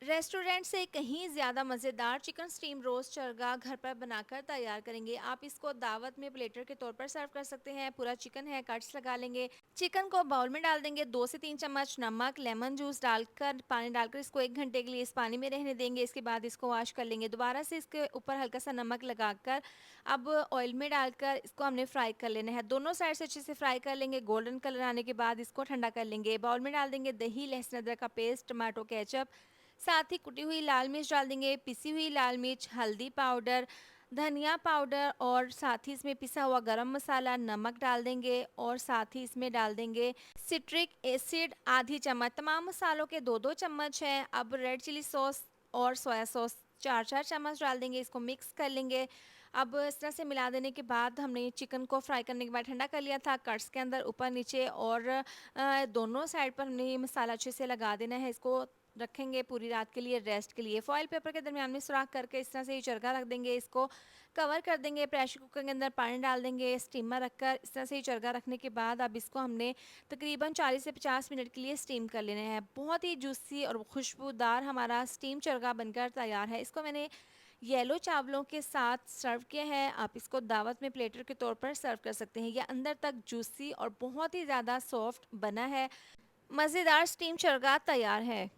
Restaurant से कहीं ज़्यादा मज़ेदार चिकन स्टीम रोस्ट चरगा घर पर बनाकर तैयार करेंगे। आप इसको दावत में प्लेटर के तौर पर सर्व कर सकते हैं। पूरा चिकन है, कट्स लगा लेंगे। चिकन को बाउल में डाल देंगे, 2 से 3 चम्मच नमक, लेमन जूस डालकर, पानी डालकर इसको 1 घंटे के लिए इस पानी में रहने देंगे। इसके बाद इसको वॉश कर लेंगे। दोबारा से इसके ऊपर हल्का सा नमक लगाकर अब ऑयल में डालकर इसको हमने फ्राई कर लेना है। दोनों साइड से अच्छे से फ्राई कर लेंगे। गोल्डन कलर आने के बाद इसको ठंडा कर लेंगे। बाउल में डाल देंगे दही, लहसुन अदरक का पेस्ट, टमाटो केचप, साथ ही कुटी हुई लाल मिर्च डाल देंगे, पिसी हुई लाल मिर्च, हल्दी पाउडर, धनिया पाउडर और साथ ही इसमें पिसा हुआ गरम मसाला, नमक डाल देंगे और साथ ही इसमें डाल देंगे सिट्रिक एसिड आधी चम्मच। तमाम मसालों के 2-2 चम्मच हैं। अब रेड चिली सॉस और सोया सॉस 4-4 चम्मच डाल देंगे। इसको मिक्स कर लेंगे। अब इस तरह से मिला देने के बाद हमने चिकन को फ्राई करने के बाद ठंडा कर लिया था। कट्स के अंदर ऊपर नीचे और दोनों साइड पर हमने ये मसाला अच्छे से लगा देना है। इसको रखेंगे पूरी रात के लिए रेस्ट के लिए। फॉइल पेपर के दरमियान में सुराख करके इस तरह से ये चरखा रख देंगे। इसको कवर कर देंगे। प्रेशर कुकर के अंदर पानी डाल देंगे, स्टीमर रखकर इस तरह से ये चरखा रखने के बाद अब इसको हमने तकरीबन 40 से 50 मिनट के लिए स्टीम कर लेना है। बहुत ही जूसी और खुशबूदार हमारा स्टीम चरखा बनकर तैयार है। इसको मैंने येलो चावलों के साथ सर्व किया है। आप इसको दावत में प्लेटर के तौर पर सर्व कर सकते हैं। यह अंदर तक जूसी और बहुत ही ज़्यादा सॉफ्ट बना है। मज़ेदार स्टीम चरखा तैयार है।